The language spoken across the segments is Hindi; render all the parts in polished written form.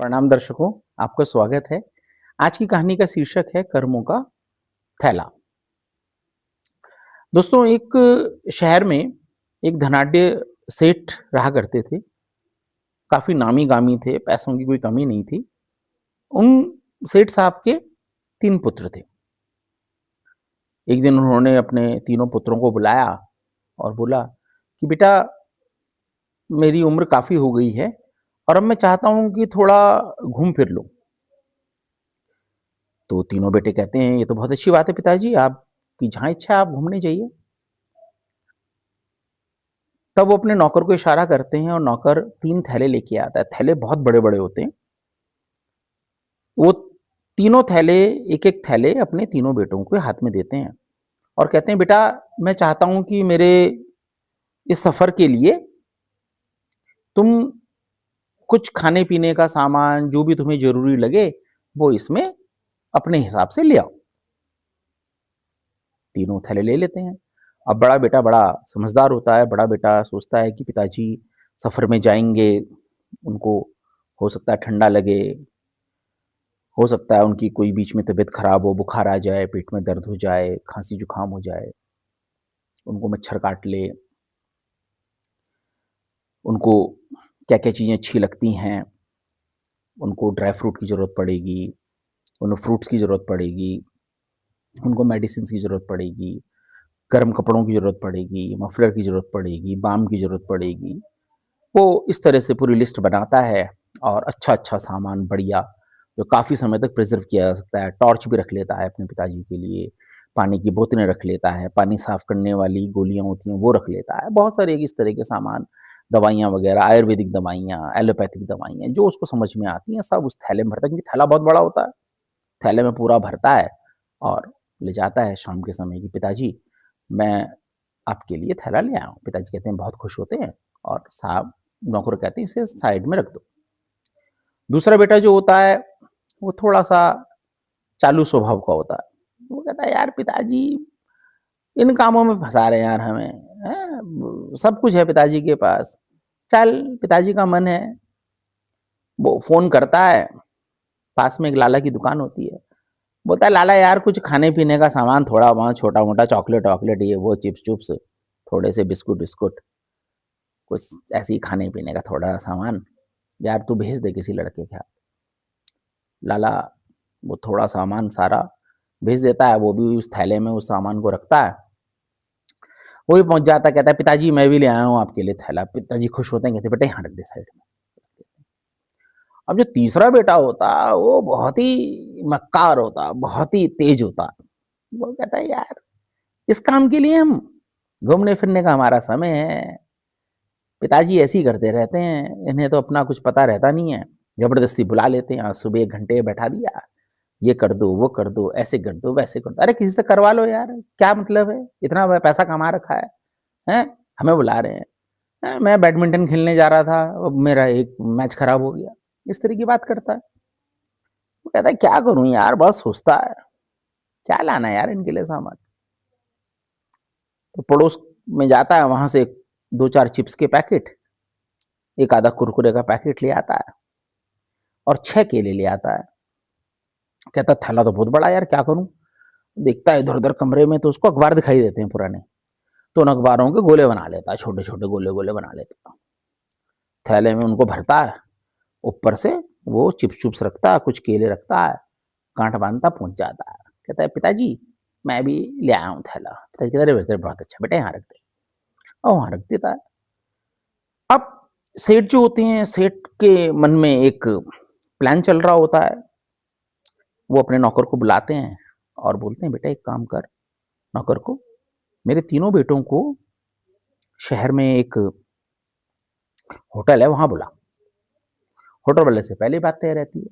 प्रणाम दर्शकों, आपका स्वागत है। आज की कहानी का शीर्षक है कर्मों का थैला। दोस्तों, एक शहर में एक धनाढ्य सेठ रहा करते थे। काफ़ी नामी-गामी थे, पैसों की कोई कमी नहीं थी। उन सेठ साहब के 3 पुत्र थे। एक दिन उन्होंने अपने तीनों पुत्रों को बुलाया और बोला कि बेटा, मेरी उम्र काफ़ी हो गई है और अब मैं चाहता हूँ कि थोड़ा घूम फिर लूँ। तो तीनों बेटे कहते हैं, ये तो बहुत अच्छी बात है पिताजी, आपकी जहाँ इच्छा है आप घूमने जाइए। तब वो अपने नौकर को इशारा करते हैं और नौकर 3 थैले लेके आता है। थैले बहुत बड़े-बड़े होते हैं। वो तीनों थैले एक-एक थैले अपने तीनों बेटों के हाथ में देते हैं और कहते हैं, बेटा, मैं चाहता हूँ कि मेरे इस सफ़र के लिए तुम कुछ खाने-पीने का सामान, जो भी तुम्हें ज़रूरी लगे, वो इसमें अपने हिसाब से ले आओ। तीनों थैले ले लेते हैं। अब बड़ा बेटा बड़ा समझदार होता है। बड़ा बेटा सोचता है कि पिताजी सफ़र में जाएँगे, उनको हो सकता है ठंडा लगे, हो सकता है उनकी कोई बीच में तबीयत खराब हो, बुखार आ जाए, पेट में दर्द हो जाए, खाँसी-जुकाम हो जाए, उनको मच्छर काट ले, उनको क्या-क्या चीज़ें अच्छी लगती हैं, उनको ड्राई फ्रूट की ज़रूरत पड़ेगी, उन्हें फ्रूट्स की ज़रूरत पड़ेगी, उनको मेडिसिन्स की ज़रूरत पड़ेगी, गर्म कपड़ों की ज़रूरत पड़ेगी, मफ़लर की ज़रूरत पड़ेगी, बाम की ज़रूरत पड़ेगी। वो इस तरह से पूरी लिस्ट बनाता है और अच्छा-अच्छा सामान बढ़िया, जो काफ़ी समय तक प्रिज़र्व किया जा सकता है। टॉर्च भी रख लेता है अपने पिताजी के लिए, पानी की बोतलें रख लेता है, पानी साफ़ करने वाली गोलियाँ होती हैं, वो रख लेता है। बहुत सारे इस तरह के सामान, दवाइयाँ वग़ैरह, आयुर्वेदिक दवाइयाँ, एलोपैथिक दवाइयाँ, जो उसको समझ में आती हैं, सब उस थैले में भरता है, क्योंकि थैला बहुत बड़ा होता है। थैले में पूरा भरता है और ले जाता है शाम के समय कि पिताजी, मैं आपके लिए थैला ले आया हूँ। पिताजी कहते हैं, बहुत खुश होते हैं और साहब नौकर कहते हैं, इसे साइड में रख दो। दूसरा बेटा जो होता है, वो थोड़ा-सा चालू स्वभाव का होता है। वो कहता है, यार पिताजी इन कामों में फँसा रहे हैं यार हमें, हैं? सब कुछ है पिताजी के पास। चल, पिताजी का मन है, वो फ़ोन करता है, पास में एक लाला की दुकान होती है। बोलता है, लाला यार कुछ खाने-पीने का सामान थोड़ा-बहुत छोटा-मोटा चॉकलेट-वॉकलेट, ये वो चिप्स-चुप्स, थोड़े से बिस्कुट-विस्कुट, कुछ ऐसे ही खाने-पीने का थोड़ा सामान, यार तू भेज दे किसी लड़के के हाथ। लाला वो थोड़ा सामान सारा भेज देता है, वो भी उस थैले में उस सामान को रखता है। वो भी पहुँच जाता है, कहता है, पिताजी मैं भी ले आया हूँ आपके लिए थैला। पिताजी खुश होते हैं, कहते हैं, बेटा यहाँ रख दे साइड में। अब जो तीसरा बेटा होता है, वो बहुत ही मक्कार होता है, बहुत ही तेज होता है। वो कहता है, यार इस काम के लिए हम घूमने-फिरने का हमारा समय है। पिताजी ऐसे ही करते रहते हैं, इन्हें तो अपना कुछ पता रहता नहीं है। ज़बरदस्ती बुला लेते हैं, आज सुबह 1 घंटे बैठा दिया, ये कर दो, वो कर दो, ऐसे कर दो, वैसे कर दो। अरे किसी से करवा लो यार, क्या मतलब है? इतना पैसा कमा रखा है, हैं? हमें बुला रहे हैं। मैं बैडमिंटन खेलने जा रहा था, अब मेरा एक मैच खराब हो गया। इस तरह की बात करता है। वो कहता है, क्या करूँ यार, बहुत सोचता है, क्या लाना है यार इनके लिए सामान? तो पड़ोस में जाता है, वहाँ से 2-4 चिप्स के पैकेट, एक आधा कुरकुरे का पैकेट ले आता है और 6 केले ले आता है। कहता है, थैला तो बहुत बड़ा है यार, क्या करूँ? देखता है इधर-उधर कमरे में, तो उसको अखबार दिखाई देते हैं पुराने। तो उन अखबारों के गोले बना लेता है, छोटे-छोटे गोले-गोले बना लेता है। थैले में उनको भरता है, ऊपर से वो चिप्स-चुप्स रखता है, कुछ केले रखता है, गाँठ बाँधता, पहुँच जाता है। कहता है, पिताजी मैं भी ले आया हूँ थैला। पिताजी कहते हैं, अरे बेटे बहुत अच्छा, बेटा यहाँ रख दे। और वहाँ रख देता है। अब सेठ जो होते हैं, सेठ के मन में एक प्लान चल रहा होता है। वो अपने नौकर को बुलाते हैं और बोलते हैं, बेटा एक काम कर, नौकर को, मेरे तीनों बेटों को शहर में एक होटल है, वहाँ बुला। होटल वाले से पहले ही बात तय रहती है।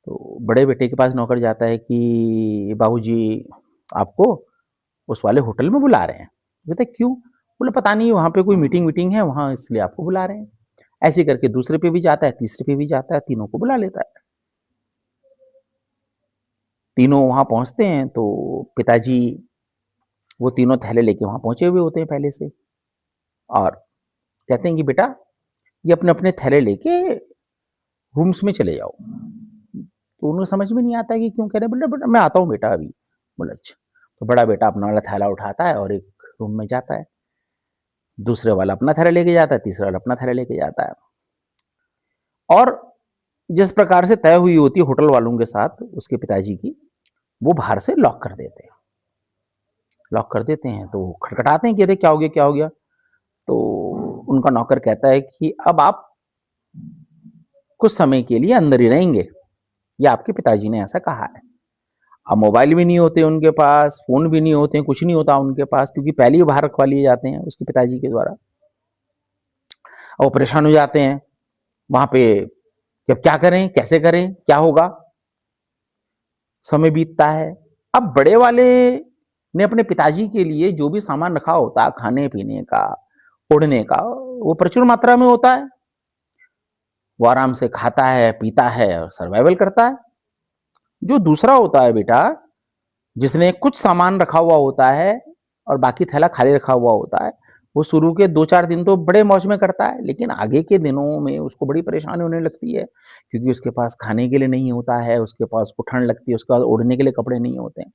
तो बड़े बेटे के पास नौकर जाता है कि बाबूजी आपको उस वाले होटल में बुला रहे हैं। कहते हैं, क्यों? बोले, पता नहीं वहाँ पे कोई मीटिंग-वीटिंग है, वहाँ इसलिए आपको बुला रहे हैं। ऐसे करके दूसरे पे भी जाता है, तीसरे पे भी जाता है, तीनों को बुला लेता है। तीनों वहाँ पहुँचते हैं तो पिताजी वो तीनों थैले लेके वहाँ पहुँचे हुए होते हैं पहले से और कहते हैं कि बेटा ये अपने-अपने थैले लेके रूम्स में चले जाओ। तो उन्हें समझ में नहीं आता कि क्यों कह रहे, बोले बेटा मैं आता हूँ बेटा अभी। बोला अच्छा। तो बड़ा बेटा अपना वाला थैला उठाता है और एक रूम में जाता है, दूसरे वाला अपना थैला लेके जाता है, तीसरा वाला अपना थैला लेके जाता है। और जिस प्रकार से तय हुई होती है होटल वालों के साथ उसके पिताजी की, वो बाहर से लॉक कर देते हैं। लॉक कर देते हैं तो खटखटाते हैं कि अरे क्या हो गया क्या हो गया। तो उनका नौकर कहता है कि अब आप कुछ समय के लिए अंदर ही रहेंगे, या आपके पिताजी ने ऐसा कहा है। अब मोबाइल भी नहीं होते उनके पास, फोन भी नहीं होते, कुछ नहीं होता उनके पास, क्योंकि पहले ही बाहर रखवा लिए जाते हैं उसके पिताजी के द्वारा। और परेशान हो जाते हैं वहां पे कि अब क्या करें, कैसे करें, क्या होगा। समय बीतता है। अब बड़े वाले ने अपने पिताजी के लिए जो भी सामान रखा होता है, खाने पीने का, ओढ़ने का, वो प्रचुर मात्रा में होता है। वो आराम से खाता है, पीता है और सर्वाइवल करता है। जो दूसरा होता है बेटा, जिसने कुछ सामान रखा हुआ होता है और बाकी थैला खाली रखा हुआ होता है, वो शुरू के 2-4 दिन तो बड़े मौज में करता है, लेकिन आगे के दिनों में उसको बड़ी परेशानी होने लगती है, क्योंकि उसके पास खाने के लिए नहीं होता है, उसके पास उसको ठंड लगती है, उसके पास ओढ़ने के लिए कपड़े नहीं होते हैं।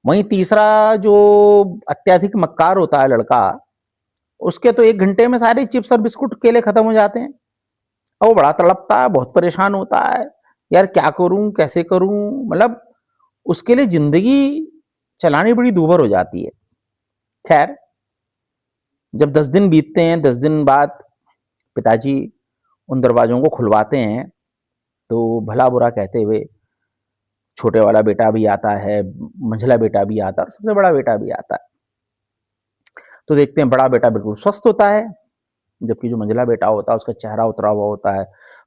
वहीं तीसरा जो अत्यधिक मक्कार होता है लड़का, उसके तो 1 घंटे में सारे चिप्स और बिस्कुट केले खत्म हो जाते हैं। और वो बड़ा तड़पता है, बहुत परेशान होता है, यार क्या करूं, कैसे करूं। मतलब उसके लिए जिंदगी चलानी बड़ी दूभर हो जाती है। खैर, जब 10 दिन बीतते हैं, 10 दिन बाद पिताजी उन दरवाजों को खुलवाते हैं, तो भला बुरा कहते हुए छोटे वाला बेटा भी आता है, मंझला बेटा भी आता है और सबसे बड़ा बेटा भी आता है। तो देखते हैं बड़ा बेटा बिल्कुल स्वस्थ होता है, जबकि जो मंझला बेटा होता है उसका चेहरा उतरा हुआ होता है,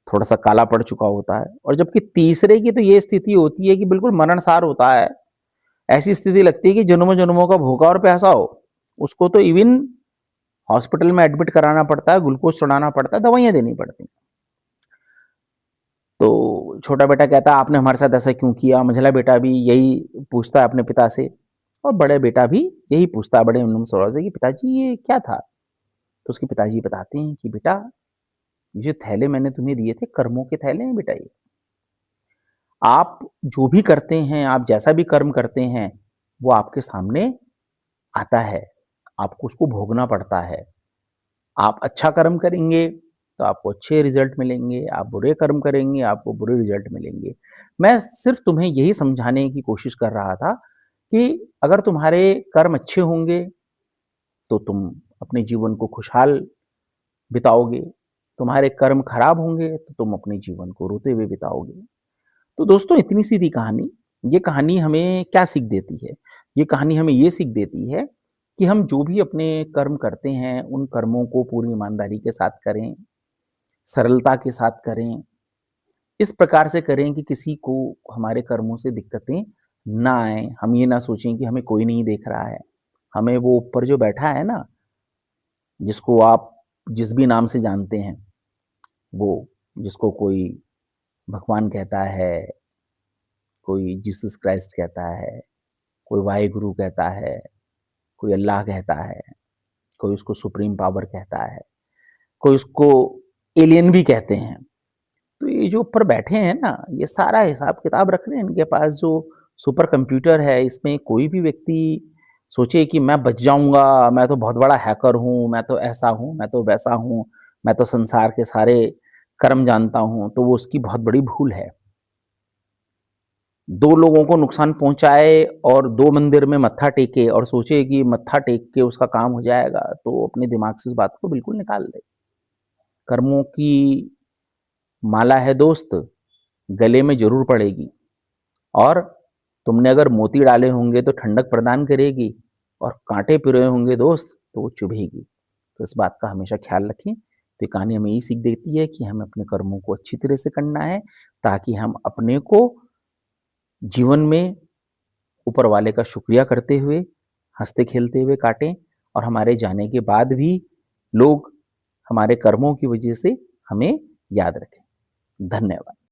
थोड़ा सा काला पड़ चुका होता है। और जबकि तीसरे की तो ये स्थिति होती है कि बिल्कुल मरणसार होता है। ऐसी स्थिति लगती है कि जन्मों जन्मों का भूखा और प्यासा हो। उसको तो इवन हॉस्पिटल में एडमिट कराना पड़ता है, ग्लूकोज चढ़ाना पड़ता है, दवाइयां देनी पड़ती हैं। तो छोटा बेटा कहता है आपने हमारे साथ ऐसा क्यों किया। मंझला बेटा भी यही पूछता है अपने पिता से, और बड़े बेटा भी यही पूछता है बड़े उन्नम स्वभाव से कि पिताजी ये क्या था। तो उसके पिताजी बताते हैं कि बेटा ये जो थैले मैंने तुम्हें दिए थे, कर्मों के थैले हैं बेटा। ये आप जो भी करते हैं, आप जैसा भी कर्म करते हैं, वो आपके सामने आता है, आपको उसको भोगना पड़ता है। आप अच्छा कर्म करेंगे तो आपको अच्छे रिजल्ट मिलेंगे, आप बुरे कर्म करेंगे आपको बुरे रिजल्ट मिलेंगे। मैं सिर्फ तुम्हें यही समझाने की कोशिश कर रहा था कि अगर तुम्हारे कर्म अच्छे होंगे तो तुम अपने जीवन को खुशहाल बिताओगे, तुम्हारे कर्म खराब होंगे तो तुम अपने जीवन को रोते हुए बिताओगे। तो दोस्तों इतनी सी थी कहानी। ये कहानी हमें क्या सीख देती है? ये कहानी हमें ये सीख देती है कि हम जो भी अपने कर्म करते हैं, उन कर्मों को पूरी ईमानदारी के साथ करें, सरलता के साथ करें। इस प्रकार से करें कि किसी को हमारे कर्मों से दिक्कतें ना आए। हम ये ना सोचें कि हमें कोई नहीं देख रहा है। हमें वो ऊपर जो बैठा है ना, जिसको आप जिस भी नाम से जानते हैं, वो जिसको कोई भगवान कहता है, कोई जीसस क्राइस्ट कहता है, कोई वाहेगुरु कहता है, कोई अल्लाह कहता है, कोई उसको सुप्रीम पावर कहता है, कोई उसको एलियन भी कहते हैं। तो ये जो ऊपर बैठे हैं ना, ये सारा हिसाब किताब रख रहे हैं। इनके पास जो सुपर कंप्यूटर है, इसमें कोई भी व्यक्ति सोचे कि मैं बच जाऊंगा, मैं तो बहुत बड़ा हैकर हूं, मैं तो ऐसा हूं, मैं तो वैसा हूं, मैं तो संसार के सारे कर्म जानता हूं, तो वो उसकी बहुत बड़ी भूल है। 2 लोगों को नुकसान पहुंचाए और 2 मंदिर में मत्था टेके और सोचे कि मत्था टेक के उसका काम हो जाएगा, तो अपने दिमाग से इस बात को बिल्कुल निकाल दे। कर्मों की माला है दोस्त, गले में जरूर पड़ेगी, और तुमने अगर मोती डाले होंगे तो ठंडक प्रदान करेगी, और कांटे पिरोए होंगे दोस्त तो वो चुभेगी। तो इस बात का हमेशा ख्याल रखें। तो ये कहानी हमें यही सीख देती है कि हमें अपने कर्मों को अच्छी तरह से करना है, ताकि हम अपने को जीवन में ऊपर वाले का शुक्रिया करते हुए, हंसते खेलते हुए काटें, और हमारे जाने के बाद भी लोग हमारे कर्मों की वजह से हमें याद रखें। धन्यवाद।